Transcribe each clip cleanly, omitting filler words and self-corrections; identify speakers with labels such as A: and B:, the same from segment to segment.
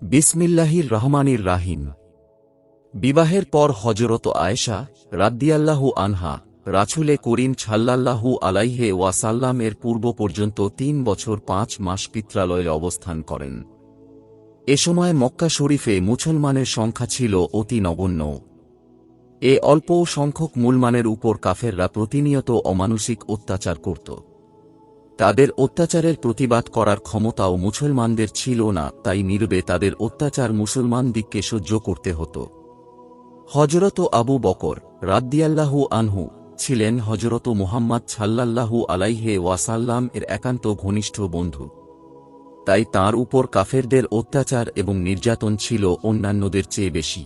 A: বিসমিল্লাহির রহমানির রাহিম। বিবাহের পর হযরত আয়েশা রাদিয়াল্লাহু আনহা রাসূলে করিম সাল্লাল্লাহু আলাইহি ওয়াসাল্লাম এর পূর্ব পর্যন্ত ৩ বছর ৫ মাস পিত্রালয়ে অবস্থান করেন। এ সময় মক্কা শরীফে মুসলমানের সংখ্যা ছিল অতি নগণ্য। এ অল্প সংখ্যক মুসলমানের উপর কাফেররা প্রতিনিয়ত অমানুষিক অত্যাচার করত। তাদের অত্যাচারের প্রতিবাদ করার ক্ষমতাও মুসলমানদের ছিল না, তাই নীরবে তাদের অত্যাচার মুসলমানদিগকে সহ্য করতে হতো। হযরত আবু বকর রাদিয়াল্লাহু আনহু ছিলেন হযরত মুহাম্মদ সাল্লাল্লাহু আলাইহি ওয়াসাল্লাম এর একান্ত ঘনিষ্ঠ বন্ধু। তাই তাঁর উপর কাফেরদের অত্যাচার এবং নির্যাতন ছিল অন্যান্যদের চেয়ে বেশি।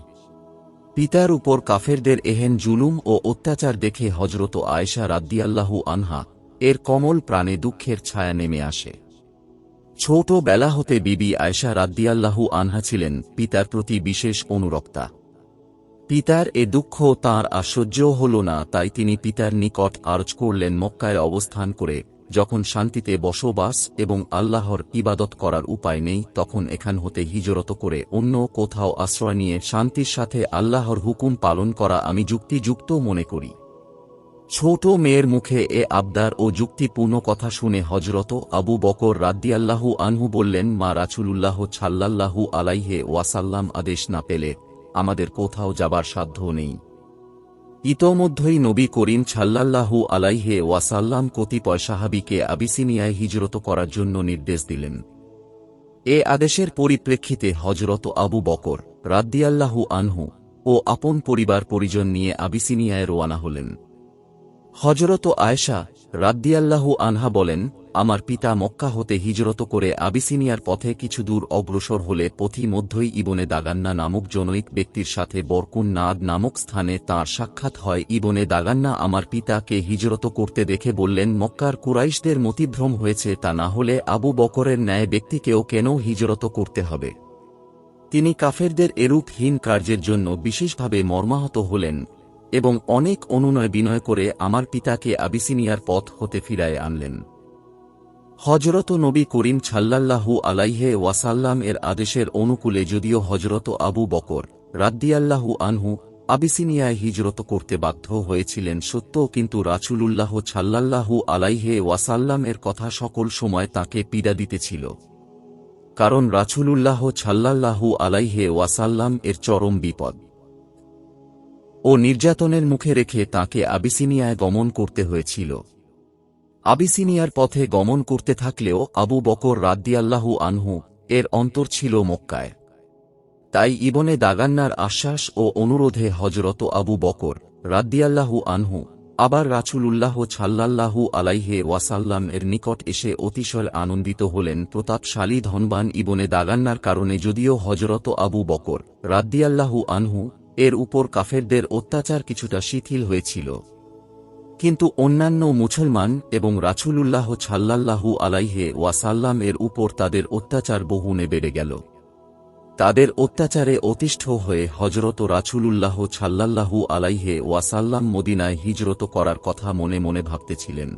A: পিতার উপর কাফেরদের এহেন জুলুম ও অত্যাচার দেখে হযরত আয়েশা রাদিয়াল্লাহু আনহা এর কমল প্রাণে দুঃখের ছায়া নেমে আসে। ছোট বেলা হতে বিবি আয়েশা রাদিয়াল্লাহু আনহা ছিলেন পিতার প্রতি বিশেষ অনুরক্তা। পিতার এ দুঃখ তাঁর আর সহ্য হল না, তাই তিনি পিতার নিকট আরজ করলেন মক্কায় অবস্থান করে যখন শান্তিতে বসবাস এবং আল্লাহর ইবাদত করার উপায় নেই, তখন এখান হতে হিজরত করে অন্য কোথাও আশ্রয় নিয়ে শান্তির সাথে আল্লাহর হুকুম পালন করা আমি যুক্তিযুক্ত মনে করি। ছোট মেয়ের মুখে এ আবদার ও যুক্তিপূর্ণ কথা শুনে হযরত আবু বকর রাদিয়াল্লাহু আনহু বললেন, মা রাসূলুল্লাহ সাল্লাল্লাহু আলাইহি ওয়াসাল্লাম আদেশ না পেলে আমাদের কোথাও যাবার সাধ্য নেই। ইতোমধ্যেই নবী করিম সাল্লাল্লাহু আলাইহি ওয়াসাল্লাম কতিপয় সাহাবীকে আবিসিনিয়ায় হিজরত করার জন্য নির্দেশ দিলেন। এ আদেশের পরিপ্রেক্ষিতে হযরত আবু বকর রাদিয়াল্লাহু আনহু ও আপন পরিবার পরিজন নিয়ে আবিসিনিয়ায় রওনা হলেন। হযরত আয়েশা রাদিয়াল্লাহু আনহা বলেন, আমার পিতা মক্কা হতে হিজরত করে আবিসিনিয়ার পথে কিছু দূর অগ্রসর হলে পথি মধ্যই ইবনে দাগান্না নামক জনৈক ব্যক্তির সাথে বরকুন নাদ নামক স্থানে তাঁর সাক্ষাৎ হয়। ইবনে দাগান্না আমার পিতাকে হিজরত করতে দেখে বললেন, মক্কার কুরাইশদের মতিভ্রম হয়েছে, তা না হলে আবু বকরের ন্যায় ব্যক্তিকেও কেন হিজরত করতে হবে? তিনি কাফেরদের এরূপ হীন কার্যের জন্য বিশেষভাবে মর্মাহত হলেন এবং অনেক অনুনয় বিনয় করে আমার পিতাকে আবিসিনিয়ার পথ হতে ফিরায়ে আনলেন। হযরত নবী করিম সাল্লাল্লাহু আলাইহি ওয়াসাল্লাম এর আদেশের অনুকূলে যদিও হযরত আবু বকর রাদিয়াল্লাহু আনহু আবিসিনিয়ায় হিজরত করতে বাধ্য হয়েছিলেন সত্য, কিন্তু রাসূলুল্লাহ সাল্লাল্লাহু আলাইহি ওয়াসাল্লাম এর কথা সকল সময় তাকে পীড়া দিতেছিল। কারণ রাসূলুল্লাহ সাল্লাল্লাহু আলাইহি ওয়াসাল্লাম এর চরম বিপদ ও নির্যাতনের মুখে রেখে তাকে আবিসিনিয়ায় গমন করতে হয়েছিল। আবিসিনিয়ার পথে গমন করতে থাকলেও আবু বকর রাদিয়াল্লাহু আনহু এর অন্তর ছিল মক্কায়। তাই ইবনে দাগান্নার আশ্বাস ও অনুরোধে হযরত আবু বকর রাদিয়াল্লাহু আনহু আবার রাসূলুল্লাহ সাল্লাল্লাহু আলাইহি ওয়াসাল্লাম এর নিকট এসে অতিশয় আনন্দিত হলেন। প্রতাপশালী ধনবান ইবনে দাগান্নার কারণে যদিও হযরত আবু বকর রাদিয়াল্লাহু আনহু এর উপর কাফেরদের অত্যাচার কিছুটা শিথিল হয়েছিল, কিন্তু অন্যান্য মুসলমান এবং রাসূলুল্লাহ সাল্লাল্লাহু আলাইহি ওয়াসাল্লাম এর উপর তাদের অত্যাচার বহুগুণে বেড়ে গেল। তাদের অত্যাচারে অতিষ্ঠ হয়ে হযরত রাসূলুল্লাহ সাল্লাল্লাহু আলাইহি ওয়াসাল্লাম মদিনায় হিজরত করার কথা মনে মনে ভাবতেছিলেন।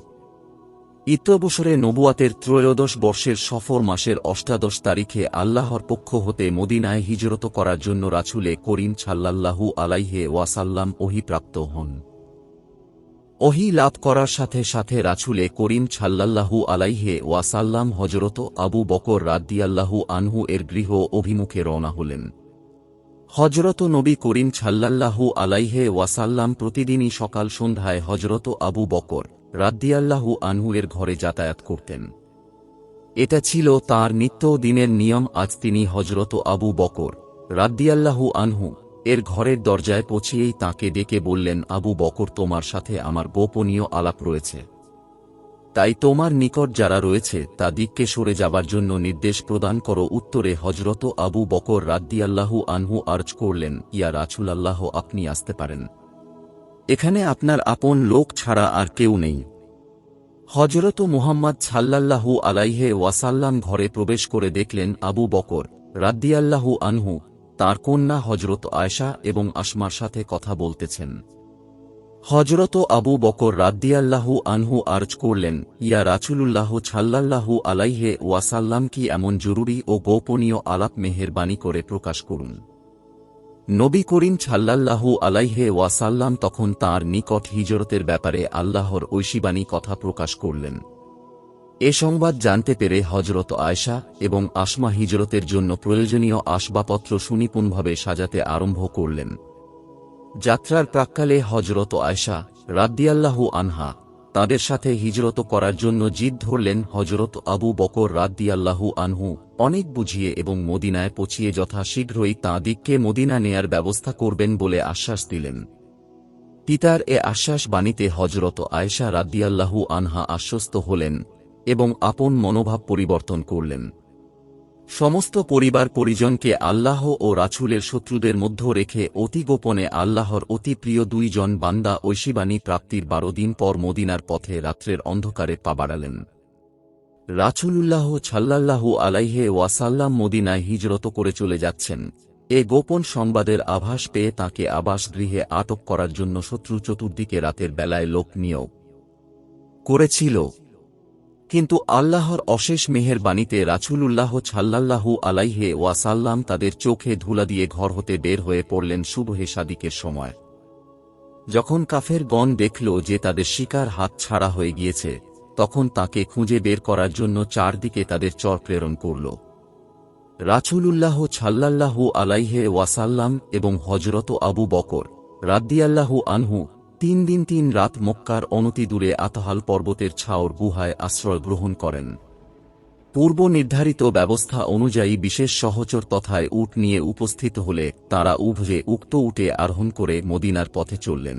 A: ইতবছরে নবুয়াতের ত্রয়োদশ বর্ষের সফর মাসের ৮ তারিখে আল্লাহর পক্ষ হতে মদিনায় হিজরত করার জন্য রাসূলে করিম সাল্লাল্লাহু আলাইহি ওয়াসাল্লাম ওহীপ্রাপ্ত হন। ওহী লাভ করার সাথে সাথে রাসূলে করিম সাল্লাল্লাহু আলাইহি ওয়াসাল্লাম হযরত আবু বকর রাদিয়াল্লাহু আনহু এর গৃহ অভিমুখে রওনা হলেন। হযরত নবী করিম সাল্লাল্লাহু আলাইহি ওয়াসাল্লাম প্রতিদিনই সকাল সন্ধ্যায় হযরত আবু বকর রাদিয়াল্লাহু আনহু এর ঘরে যাতায়াত করতেন। এটা ছিল তাঁর নিত্য দিনের নিয়ম। আজ তিনি হযরত আবু বকর রাদিয়াল্লাহু আনহু এর ঘরের দরজায় পৌঁছেই তাঁকে ডেকে বললেন, আবু বকর, তোমার সাথে আমার গোপনীয় আলাপ রয়েছে, তাই তোমার নিকট যারা রয়েছে তাদিগকে সরে যাবার জন্য নির্দেশ প্রদান করো। উত্তরে হযরত আবু বকর রাদিয়াল্লাহু আনহু আরজ করলেন, ইয়া রাসূলুল্লাহ, আপনি আসতে পারেন, এখানে আপনার আপন লোক ছাড়া আর কেউ নেই। হযরত মুহাম্মদ সাল্লাল্লাহু আলাইহি ওয়াসাল্লাম ঘরে প্রবেশ করে দেখলেন আবু বকর রাদিয়াল্লাহু আনহু তাঁর কন্যা হযরত আয়েশা এবং আসমার সাথে কথা বলতেছেন। হযরত আবু বকর রাদিয়াল্লাহু আনহু আরজ করলেন, ইয়া রাসূলুল্লাহ সাল্লাল্লাহু আলাইহি ওয়াসাল্লাম, কি এমন জরুরি ও গোপনীয় আলাপ মেহেরবানি করে প্রকাশ করুন। নবী করিম সাল্লাল্লাহু আলাইহি ওয়াসাল্লাম তখন তাঁর নিকট হিজরতের ব্যাপারে আল্লাহর ঐশীবাণী কথা প্রকাশ করলেন। এ সংবাদ জানতে পেরে হযরত আয়েশা এবং আসমা হিজরতের জন্য প্রয়োজনীয় আসবাবপত্র সুনিপুণভাবে সাজাতে আরম্ভ করলেন। যাত্রার প্রাক্কালে হযরত আয়েশা রাদিয়াল্লাহু আনহা তাদের সাথে হিজরত করার জন্য জিদ ধরলেন। হযরত আবু বকর রাদিয়াল্লাহু আনহু অনেক বুঝিয়ে এবং মদিনায় পৌঁছিয়ে যথাশীঘ্রই তাঁদিগকে মদিনা নেয়ার ব্যবস্থা করবেন বলে আশ্বাস দিলেন। পিতার এ আশ্বাস বাণীতে হযরত আয়েশা রাদিয়াল্লাহু আনহা আশ্বস্ত হলেন এবং আপন মনোভাব পরিবর্তন করলেন। সমস্ত পরিবার পরিজনকে আল্লাহ ও রাসূলের শত্রুদের মধ্যে রেখে অতি গোপনে আল্লাহর অতি প্রিয় 2 জন বান্দা ঐশীবাণী প্রাপ্তির 12 দিন পর মদিনার পথে রাত্রের অন্ধকারে পা বাড়ালেন। রাসূলুল্লাহ সাল্লাল্লাহু আলাইহি ওয়াসাল্লাম মদিনায় হিজরত করে চলে যাচ্ছেন, এ গোপন সংবাদের আভাস পেয়ে তাঁকে আবাসগৃহে আটক করার জন্য শত্রু চতুর্দিকে রাতের বেলায় লোক নিয়োগ করেছিল। কিন্তু আল্লাহর অশেষ মেহেরবাণীতে রাসূলুল্লাহ সাল্লাল্লাহু আলাইহি ওয়াসাল্লাম তাদের চোখে ধুলা দিয়ে ঘর হতে বের হয়ে পড়লেন সুবহে সাদিকের সময়। যখন কাফেরগণ দেখল যে তাদের শিকার হাত ছাড়া হয়ে গিয়েছে, তখন তাকে খুঁজে বের করার জন্য চারদিকে তাদের চর প্রেরণ করল। রাসূলুল্লাহ সাল্লাল্লাহু আলাইহি ওয়াসাল্লাম এবং হযরত আবু বকর রাদিয়াল্লাহু আনহু 3 দিন 3 রাত মক্কার অনতি দূরে আতাহাল পর্বতের ছাওর গুহায় আশ্রয় গ্রহণ করেন। পূর্ব নির্ধারিত ব্যবস্থা অনুযায়ী বিশেষ সহচর তথায় উট নিয়ে উপস্থিত হলে তাঁরা উভয়ে উক্ত উটে আরোহণ করে মদিনার পথে চললেন।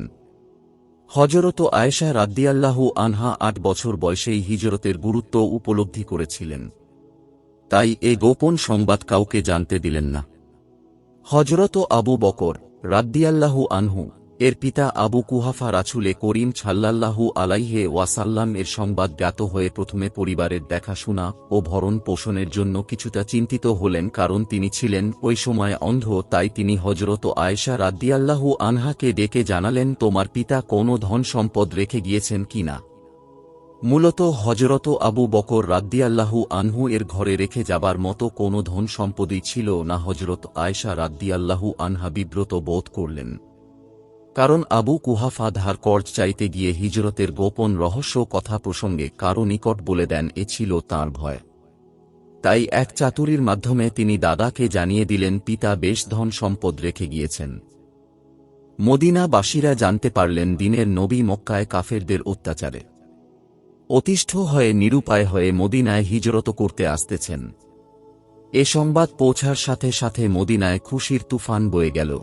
A: হযরত আয়েশা রাদিয়াল্লাহু আনহা 8 বছর বয়সেই হিজরতের গুরুত্ব উপলব্ধি করেছিলেন, তাই এ গোপন সংবাদ কাউকে জানতে দিলেন না। হযরত আবু বকর রাদিয়াল্লাহু আনহু এর পিতা আবু কুহাফা রাসূলে করিম সাল্লাল্লাহু আলাইহি ওয়াসাল্লাম এর সংবাদ জ্ঞাত হয়ে প্রথমে পরিবারের দেখাশোনা ও ভরণ পোষণের জন্য কিছুটা চিন্তিত হলেন, কারণ তিনি ছিলেন ওই সময় অন্ধ। তাই তিনি হযরত আয়েশা রাদিয়াল্লাহু আনহাকে ডেকে জানালেন, তোমার পিতা কোনো ধন সম্পদ রেখে গিয়েছেন কিনা। মূলত হযরত আবু বকর রাদিয়াল্লাহু আনহু এর ঘরে রেখে যাবার মতো কোনো ধন সম্পদই ছিল না। হযরত আয়েশা রাদিয়াল্লাহু আনহা বিব্রত বোধ করলেন, কারণ আবু কুহাফা ধার কর্জ চাইতে গিয়ে হিজরতের গোপন রহস্য কথা প্রসঙ্গে কারো নিকট বলে দেন, এ ছিল তাঁর ভয়। তাই এক চাতুরীর মাধ্যমে তিনি দাদাকে জানিয়ে দিলেন পিতা বেশ ধন সম্পদ রেখে গিয়েছেন। মদিনাবাসীরা জানতে পারলেন দিনের নবী মক্কায় কাফেরদের অত্যাচারে অতিষ্ঠ হয়ে নিরুপায় হয়ে মদিনায় হিজরত করতে আসতেছেন। এ সংবাদ পৌঁছার সাথে সাথে মদিনায় খুশির তুফান বয়ে গেল।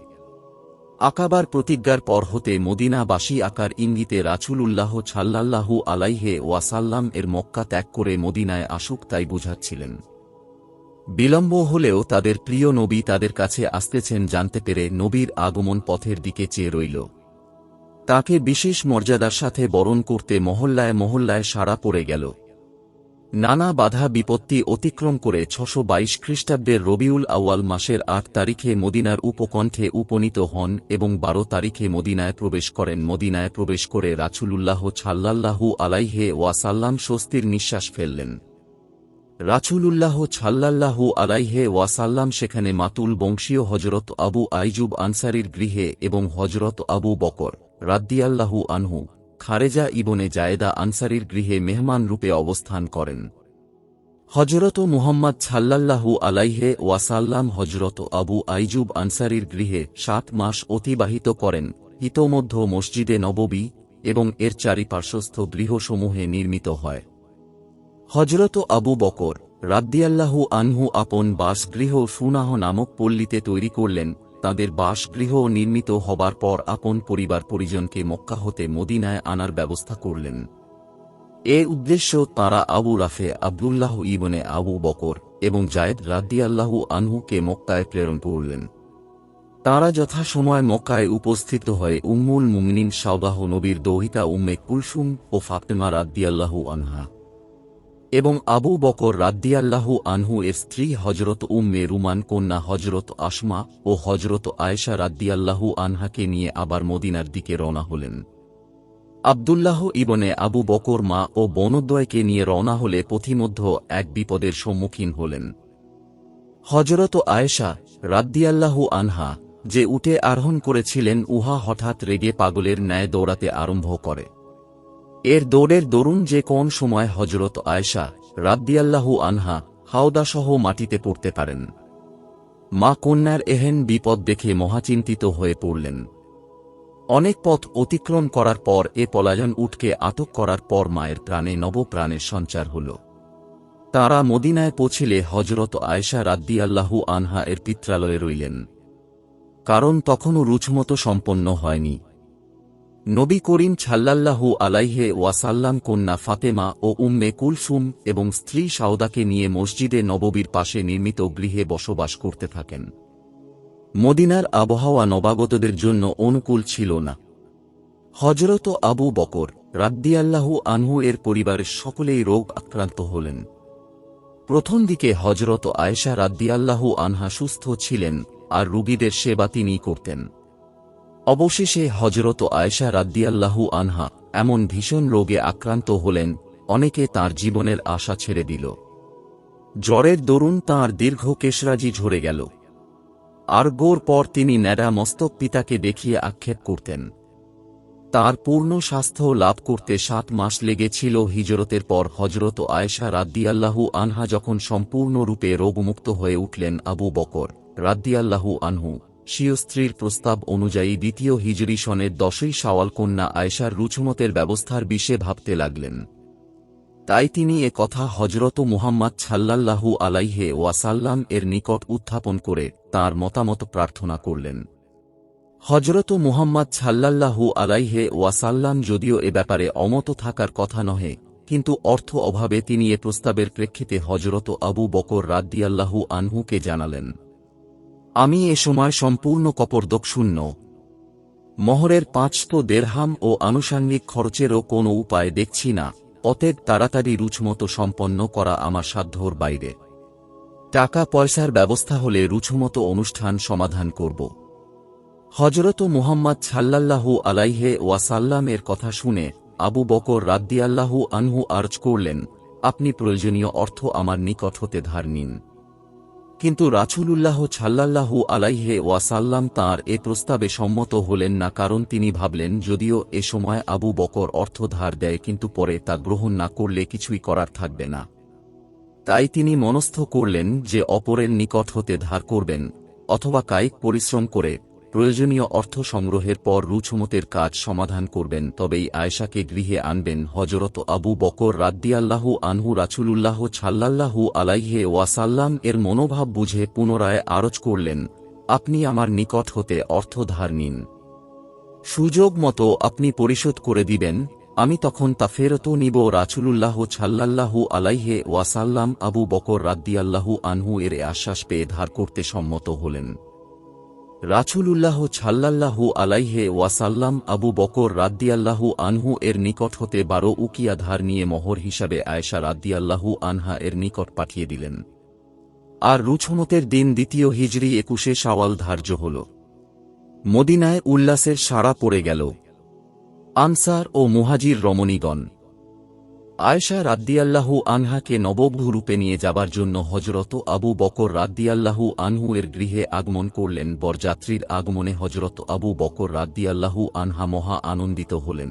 A: আকাবার প্রতিজ্ঞার পর হতে মদিনাবাসী আকার ইঙ্গিতে রাসূলুল্লাহ সাল্লাল্লাহু আলাইহি ওয়াসাল্লাম এর মক্কা ত্যাগ করে মদিনায় আসুক তাই বুঝাচ্ছিলেন। বিলম্ব হলেও তাদের প্রিয় নবী তাদের কাছে আসতেছেন জানতে পেরে নবীর আগমন পথের দিকে চেয়ে রইল। তাকে বিশেষ মর্যাদার সাথে বরণ করতে মহল্লায় মহল্লায় সাড়া পড়ে গেল। নানা বাধা বিপত্তি অতিক্রম করে 622 খ্রিস্টাব্দের রবিউল আউয়াল মাসের 8 তারিখে মদিনার উপকণ্ঠে উপনীত হন এবং 12 তারিখে মদিনায় প্রবেশ করেন। মদিনায় প্রবেশ করে রাসূলুল্লাহ সাল্লাল্লাহু আলাইহি ওয়াসাল্লাম স্বস্তির নিঃশ্বাস ফেললেন। রাসূলুল্লাহ সাল্লাল্লাহু আলাইহি ওয়াসাল্লাম সেখানে মাতুল বংশীয় হযরত আবু আইয়ুব আনসারীর গৃহে এবং হযরত আবু বকর রাদিয়াল্লাহু আনহু খারেজা ইবনে জায়েদা আনসারীর গৃহে মেহমান রূপে অবস্থান করেন। হযরত মুহাম্মদ সাল্লাল্লাহু আলাইহি ওয়াসাল্লাম হযরত আবু আইয়ুব আনসারীর গৃহে 7 মাস অতিবাহিত করেন। ইতোমধ্যে মসজিদে নববী এবং এর চারিপার্শ্বস্থ গৃহসমূহে নির্মিত হয়। হযরত আবু বকর রাদিয়াল্লাহু আনহু আপন বাসগৃহ সুনাহ নামক পল্লীতে তৈরি করলেন। তাদের বাসগৃহ নির্মিত হবার পর আপন পরিবার পরিজনকে মক্কা হতে মদিনায় আনার ব্যবস্থা করলেন। এ উদ্দেশ্য তাঁরা আবু রাফে আব্দুল্লাহ ইবনে আবু বকর এবং জায়েদ রাদিয়াল্লাহু আনহুকে মক্কায় প্রেরণ করলেন। তাঁরা যথাসময় মক্কায় উপস্থিত হয়ে উম্মুল মুমিনিন সাওদাহ নবীর দৌহিতা উম্মে কুলসুম ও ফাতেমা রাদিয়াল্লাহু আনহা এবং আবু বকর রাদিয়াল্লাহু আনহু এর স্ত্রী হযরত উম্মে রুমান কন্যা হযরত আসমা ও হযরত আয়েশা রাদিয়াল্লাহু আনহাকে নিয়ে আবার মদিনার দিকে রওনা হলেন। আব্দুল্লাহ ইবনে আবু বকর মা ও বোনদ্বয়কে নিয়ে রওনা হলে পথিমধ্য এক বিপদের সম্মুখীন হলেন। হযরত আয়েশা রাদিয়াল্লাহু আনহা যে উটে আরোহণ করেছিলেন উহা হঠাৎ রেগে পাগলের ন্যায় দৌড়াতে আরম্ভ করে। এর দৌড়ের দরুন যে কোন সময় হযরত আয়েশা রাদিয়াল্লাহু আনহা হাওদাসহ মাটিতে পড়তে পারেন। মা কন্যার এহেন বিপদ দেখে মহাচিন্তিত হয়ে পড়লেন। অনেক পথ অতিক্রম করার পর এ পলায়ন উটকে আটক করার পর মায়ের প্রাণে নবপ্রাণের সঞ্চার হল। তাঁরা মদিনায় পৌঁছিলে হযরত আয়েশা রাদিয়াল্লাহু আনহা এর পিত্রালয়ে রইলেন, কারণ তখনও রুচমতো সম্পন্ন হয়নি। নবী করিম সাল্লাল্লাহু আলাইহি ওয়াসাল্লাম কন্যা ফাতেমা ও উম্মে কুলসুম এবং স্ত্রী সাউদাকে নিয়ে মসজিদে নববীর পাশে নির্মিত গৃহে বসবাস করতে থাকেন। মদিনার আবহাওয়া নবাগতদের জন্য অনুকূল ছিল না। হযরত আবু বকর রাদিয়াল্লাহু আনহু এর পরিবারের সকলেই রোগ আক্রান্ত হলেন। প্রথম দিকে হযরত আয়েশা রাদিয়াল্লাহু আনহা সুস্থ ছিলেন আর রোগীদের সেবা তিনিই করতেন। অবশেষে হযরত আয়েশা রাদিয়াল্লাহু আনহা এমন ভীষণ রোগে আক্রান্ত হলেন, অনেকে তার জীবনের আশা ছেড়ে দিল। জ্বরের দরুন তাঁর দীর্ঘ কেশরাজি ঝরে গেল। আর গোর পর তিনি ন্যাড়া মস্তক পিতাকে দেখিয়ে আক্ষেপ করতেন। তার পূর্ণ স্বাস্থ্য লাভ করতে 7 মাস লেগেছিল। হিজরতের পর হযরত আয়েশা রাদিয়াল্লাহু আনহা যখন সম্পূর্ণরূপে রোগমুক্ত হয়ে উঠলেন, আবু বকর রাদিয়াল্লাহু আনহু স্বীয় স্ত্রীর প্রস্তাব অনুযায়ী দ্বিতীয় হিজরি সনের 10ই শাওয়াল কন্যা আয়েশার রুচমতের ব্যবস্থার বিষয়ে ভাবতে লাগলেন। তাই তিনি এ কথা হযরত মুহাম্মদ সাল্লাল্লাহু আলাইহি ওয়াসাল্লাম এর নিকট উত্থাপন করে তাঁর মতামত প্রার্থনা করলেন। হযরত মুহাম্মদ সাল্লাল্লাহু আলাইহি ওয়াসাল্লাম যদিও এ ব্যাপারে অমত থাকার কথা নহে, কিন্তু অর্থ অভাবে তিনি এ প্রস্তাবের প্রেক্ষিতে হযরত আবু বকর রাদিয়াল্লাহু আনহুকে জানালেন, আমি এ সময় সম্পূর্ণ কপর্দকশূন্য। মহরের 500 দেরহাম ও আনুষাঙ্গিক খরচেরও কোনো উপায় দেখছি না, অতএব তাড়াতাড়ি রুচমতো সম্পন্ন করা আমার সাধ্যর বাইরে। টাকা পয়সার ব্যবস্থা হলে রুচমতো অনুষ্ঠান সমাধান করব। হযরত মুহাম্মদ সাল্লাল্লাহু আলাইহি ওয়াসাল্লাম এর কথা শুনে আবু বকর রাদিয়াল্লাহু আনহু আর্জ করলেন, আপনি প্রয়োজনীয় অর্থ আমার নিকট হতে ধার নিন। কিন্তু রাসূলুল্লাহ সাল্লাল্লাহু আলাইহি ওয়াসাল্লাম তাঁর এ প্রস্তাবে সম্মত হলেন না, কারণ তিনি ভাবলেন যদিও এ সময় আবু বকর অর্থ ধার দেয় কিন্তু পরে তা গ্রহণ না করলে কিছুই করার থাকবে না। তাই তিনি মনস্থ করলেন যে অপরের নিকট হতে ধার করবেন অথবা কায়িক পরিশ্রম করে প্রয়োজনীয় অর্থ সংগ্রহের পর রুচমতের কাজ সমাধান করবেন, তবেই আয়েশাকে গৃহে আনবেন। হযরত আবু বকর রাদিয়াল্লাহু আনহু রাসূলুল্লাহ সাল্লাল্লাহু আলাইহি ওয়াসাল্লাম এর মনোভাব বুঝে পুনরায় আরজ করলেন, আপনি আমার নিকট হতে অর্থ ধার নিন, সুযোগ মতো আপনি পরিশোধ করে দিবেন, আমি তখন তা ফেরত নিব। রাসূলুল্লাহ সাল্লাল্লাহু আলাইহি ওয়াসাল্লাম আবু বকর রাদিয়াল্লাহু আনহু এর আশ্বাস পেয়ে ধার করতে সম্মত হলেন। রাসূলুল্লাহ সাল্লাল্লাহু আলাইহি ওয়াসাল্লাম আবু বকর রাদিয়াল্লাহু আনহু এর নিকট হতে 12 উকিয়া ধার নিয়ে মোহর হিসাবে আয়েশা রাদিয়াল্লাহু আনহা এর নিকট পাঠিয়ে দিলেন। আর রুচমতের দিন দ্বিতীয় হিজরি 21শে শাওয়াল ধার্য হল। মদিনায় উল্লাসের সাড়া পড়ে গেল। আনসার ও মুহাজির রমণীগণ আয়েশা রাদিয়াল্লাহু আনহাকে নববধূ রূপে নিয়ে যাবার জন্য হযরত আবু বকর রাদিয়াল্লাহু আনহু এর গৃহে আগমন করলেন। বরযাত্রীর আগমনে হযরত আবু বকর রাদিয়াল্লাহু আনহা মহা আনন্দিত হলেন।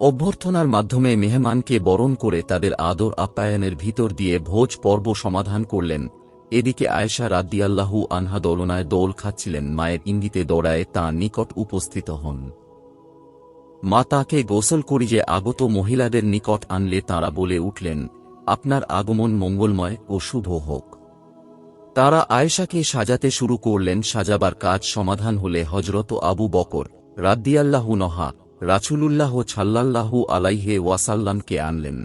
A: অভ্যর্থনার মাধ্যমে মেহমানকে বরণ করে তাদের আদর আপ্যায়নের ভিতর দিয়ে ভোজ পর্ব সমাধান করলেন। এদিকে আয়েশা রাদিয়াল্লাহু আনহা দোলনায় দোল খাচ্ছিলেন। মায়ের ইঙ্গিতে দৌড়ায় তাঁর নিকট উপস্থিত হন। মা তাকে গোসল করিয়ে আগত মহিলাদের নিকট আনলে তাঁরা বলে উঠলেন, আপনার আগমন মঙ্গলময় ও শুভ হোক। তারা আয়েশাকে সাজাতে শুরু করলেন। সাজাবার কাজ সমাধান হলে হযরত আবু বকর রাদিয়াল্লাহু আনহু রাসূলুল্লাহ সাল্লাল্লাহু আলাইহি ওয়াসাল্লামকে আনলেন।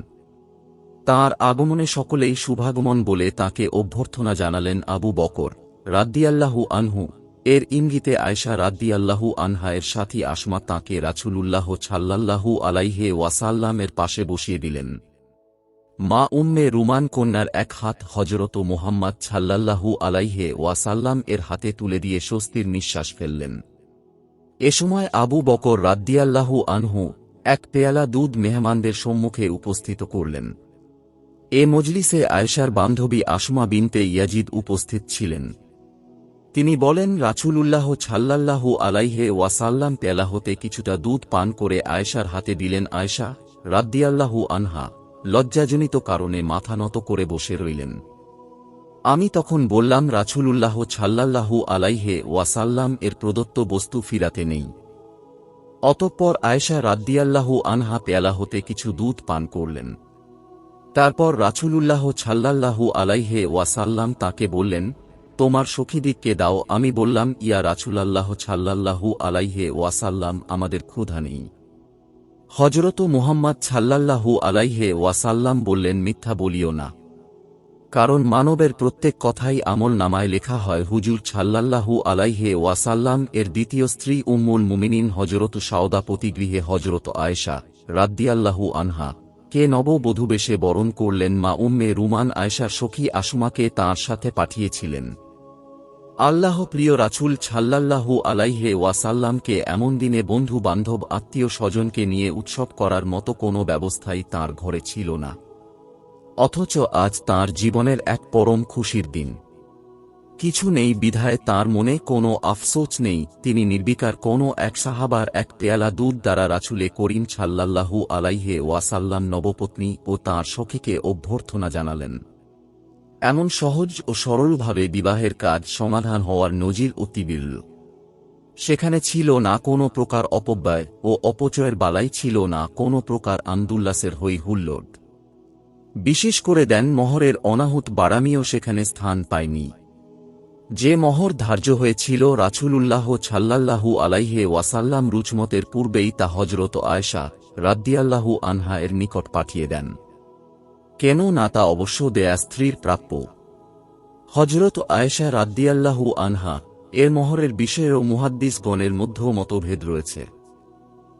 A: তাঁর আগমনে সকলেই শুভাগমন বলে তাঁকে অভ্যর্থনা জানালেন। আবু বকর রাদিয়াল্লাহু আনহু এর ইঙ্গিতে আয়েশা রাদিয়াল্লাহু আনহা এর সাথী আসমা তাঁকে রাসূলুল্লাহ সাল্লাল্লাহু আলাইহি ওয়াসাল্লামের পাশে বসিয়ে দিলেন। মা উম্মে রুমান কন্যার এক হাত হযরত মুহাম্মদ সাল্লাল্লাহু আলাইহি ওয়াসাল্লাম এর হাতে তুলে দিয়ে স্বস্তির নিঃশ্বাস ফেললেন। এ সময় আবু বকর রাদিয়াল্লাহু আনহু এক পেয়ালা দুধ মেহমানদের সম্মুখে উপস্থিত করলেন। এ মজলিসে আয়েশার বান্ধবী আসমা বিনতে ইয়াজিদ উপস্থিত ছিলেন। তিনি বলেন, রাসূলুল্লাহ সাল্লাল্লাহু আলাইহি ওয়াসাল্লাম পেয়ালা হতে কিছুটা দুধ পান করে আয়েশার হাতে দিলেন। আয়েশা রাদিয়াল্লাহু আনহা লজ্জাজনিত কারণে মাথা নত করে বসে রইলেন। আমি তখন বললাম, রাসূলুল্লাহ সাল্লাল্লাহু আলাইহি ওয়াসাল্লাম এর প্রদত্ত বস্তু ফিরাতে নেই। অতঃপর আয়েশা রাদিয়াল্লাহু আনহা পেয়ালা হতে কিছু দুধ পান করলেন। তারপর রাসূলুল্লাহ সাল্লাল্লাহু আলাইহি ওয়াসাল্লাম তাকে বললেন, তোমার সখীদিগকে দাও। আমি বললাম, ইয়া রাসূলুল্লাহ সাল্লাল্লাহু আলাইহি ওয়াসাল্লাম, আমাদের ক্ষুধা নেই। হযরত মুহাম্মদ সাল্লাল্লাহু আলাইহি ওয়াসাল্লাম বললেন, মিথ্যা বলিও না, কারণ মানবের প্রত্যেক কথাই আমল নামায় লেখা হয়। হুজুর সাল্লাল্লাহু আলাইহি ওয়াসাল্লাম এর দ্বিতীয় স্ত্রী উম্মুল মুমিনিন হযরত সাওদা প্রতিগৃহে হযরত আয়েশা রাদিয়াল্লাহু আনহা কে নববধূ বেশে বরণ করলেন। মা উম্মে রুমান আয়েশার সখী আসমা কে তাঁর সাথে পাঠিয়েছিলেন। আল্লাহ প্রিয় রাসূল সাল্লাল্লাহু আলাইহি ওয়াসাল্লামকে এমন দিনে বন্ধু বান্ধব আত্মীয় স্বজনকে নিয়ে উৎসব করার মতো কোনো ব্যবস্থাই তাঁর ঘরে ছিল না। অথচ আজ তাঁর জীবনের এক পরম খুশির দিন। কিছু নেই বিধায় তাঁর মনে কোনো আফসোস নেই। তিনি নির্বিকার কোনো এক সাহাবার এক পেয়ালা দুধ দ্বারা রাসূলে করিম সাল্লাল্লাহু আলাইহি ওয়াসাল্লাম নবপত্নী ও তাঁর সখীকে অভ্যর্থনা জানালেন। এমন সহজ ও সরলভাবে বিবাহের কাজ সমাধান হওয়ার নজির অতি বিরল। সেখানে ছিল না কোনো প্রকার অপব্যয় ও অপচয়ের বালাই, ছিল না কোনো প্রকার আন্দুল্লাসের হই হুল্লোড়। বিশেষ করে দেন মোহরের অনাহুত বাড়ামিও সেখানে স্থান পায়নি। যে মোহর ধার্য হয়েছিল রাসূলুল্লাহ সাল্লাল্লাহু আলাইহি ওয়াসাল্লাম রুজমতের পূর্বেই তা হযরত আয়েশা রাদিয়াল্লাহু আনহা এর নিকট পাঠিয়ে দেন। কেন না তা অবশ্য দেয়া স্ত্রীর প্রাপ্য। হযরত আয়েশা রাদিয়াল্লাহু আনহা এর মোহরের বিষয়েও মুহাদ্দিসগণের মধ্যেও মতভেদ রয়েছে।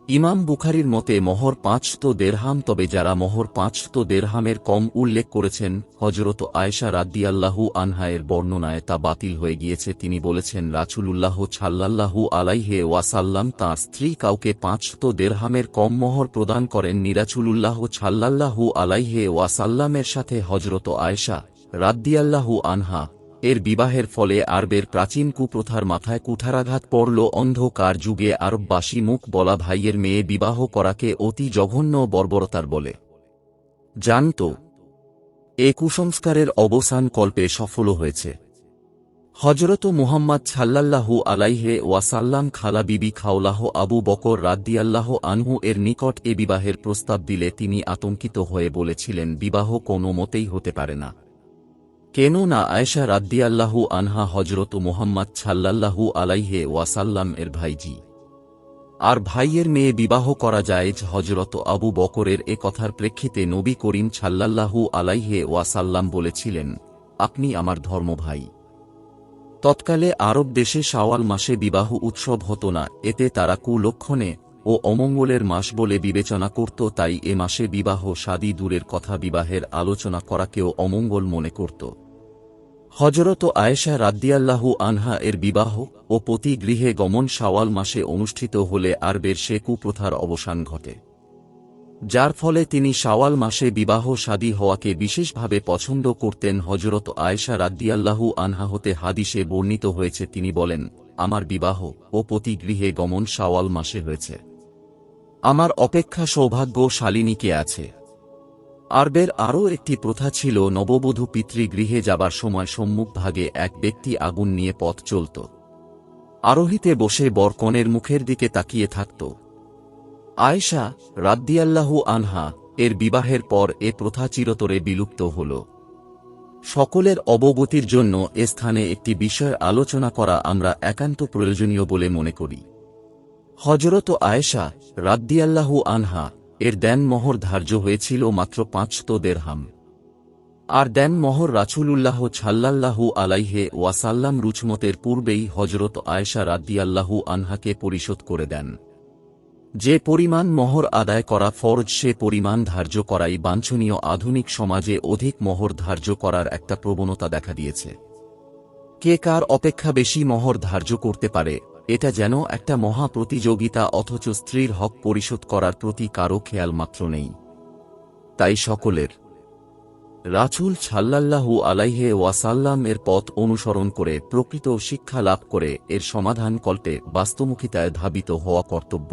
A: ইমাম বুখারীর মতে মোহর 500 দেরহাম, তবে যারা মোহর 500 দেরহামের কম উল্লেখ করেছেন হযরত আয়েশা রাদিয়াল্লাহু আনহা এর বর্ণনায় তা বাতিল হয়ে গিয়েছে। তিনি বলেছেন, রাসূলুল্লাহ সাল্লাল্লাহু আলাইহি ওয়াসাল্লাম তাঁর স্ত্রী কাউকে 500 দেরহামের কম মোহর প্রদান করেননি। রাসূলুল্লাহ সাল্লাল্লাহু আলাইহি ওয়াসাল্লামের সাথে হযরত আয়েশা রাদিয়াল্লাহু আনহা এর বিবাহের ফলে আরবের প্রাচীন কুপ্রথার মাথায় কুঠারাঘাত পড়ল। অন্ধকার যুগে আরববাসী মুখ বলা ভাইয়ের মেয়ে বিবাহ করাকে অতি জঘন্য বর্বরতার বলে জানত। এ কুসংস্কারের অবসান কল্পে সফল হয়েছে। হযরত মুহাম্মদ সাল্লাল্লাহু আলাইহি ওয়াসাল্লাম খালা বিবি খাওলাহ আবু বকর রাদিয়াল্লাহু আনহু এর নিকট এ বিবাহের প্রস্তাব দিলে তিনি আতঙ্কিত হয়ে বলেছিলেন, বিবাহ কোনো মতেই হতে পারে না। কেন না আয়েশা রাদিয়াল্লাহু আনহা হযরত মুহাম্মদ সাল্লাল্লাহু আলাইহি ওয়াসাল্লাম এর ভাইজি, আর ভাইয়ের মেয়ে বিবাহ করা জায়েজ। হযরত আবু বকরের এ কথার প্রেক্ষিতে নবী করিম সাল্লাল্লাহু আলাইহি ওয়াসাল্লাম বলেছিলেন, আপনি আমার ধর্মভাই। তৎকালে আরব দেশে শাওয়াল মাসে বিবাহ উৎসব হতো না, এতে তারা কুলক্ষণে ও অমঙ্গলের মাস বলে বিবেচনা করত। তাই এ মাসে বিবাহ শাদী দূরের কথা, বিবাহের আলোচনা করাকেও অমঙ্গল মনে করত। হযরত আয়েশা রাদিয়াল্লাহু আনহা এর বিবাহ ও পতি গৃহে গমন শাওয়াল মাসে অনুষ্ঠিত হলে আরবের সে কুপ্রথার অবসান ঘটে, যার ফলে তিনি শাওয়াল মাসে বিবাহ শাদী হওয়াকে বিশেষভাবে পছন্দ করতেন। হযরত আয়েশা রাদিয়াল্লাহু আনহা হতে হাদিসে বর্ণিত হয়েছে, তিনি বলেন, আমার বিবাহ ও পতি গৃহে গমন শাওয়াল মাসে হয়েছে। আমার অপেক্ষা সৌভাগ্যশালিনী কে আছে? আরবের আরও একটি প্রথা ছিল, নববধূ পিতৃগৃহে যাবার সময় সম্মুখভাগে এক ব্যক্তি আগুন নিয়ে পথ চলত। আরোহীতে বসে বর কনের মুখের দিকে তাকিয়ে থাকত। আয়েশা রাদিয়াল্লাহু আনহা এর বিবাহের পর এ প্রথা চিরতরে বিলুপ্ত হল। সকলের অবগতির জন্য এ স্থানে একটি বিষয় আলোচনা করা আমরা একান্ত প্রয়োজনীয় বলে মনে করি। হযরত আয়েশা রাদিয়াল্লাহু আনহা এর দেন মোহর ধার্য হয়েছিল মাত্র 500 দেরহাম, আর দেন মোহর রাসূলুল্লাহ সাল্লাল্লাহু আলাইহি ওয়াসাল্লাম রুজমতের পূর্বেই হযরত আয়েশা রাদিয়াল্লাহু আনহাকে পরিশোধ করে দেন। যে পরিমাণ মোহর আদায় করা ফরজ সে পরিমাণ ধার্য করাই বাঞ্ছনীয়। আধুনিক সমাজে অধিক মোহর ধার্য করার একটা প্রবণতা দেখা দিয়েছে। কে কার অপেক্ষা বেশি মোহর ধার্য করতে পারে এটা যেন একটা মহা প্রতিযোগিতা, অথচ স্ত্রীর হক পরিশোধ করার প্রতি কারো খেয়াল মাত্র নেই। তাই সকলের রাসূল সাল্লাল্লাহু আলাইহি ওয়াসাল্লাম এর পথ অনুসরণ করে প্রকৃত শিক্ষা লাভ করে এর সমাধান কল্পে বাস্তবমুখিতায় ধাবিত হওয়া কর্তব্য।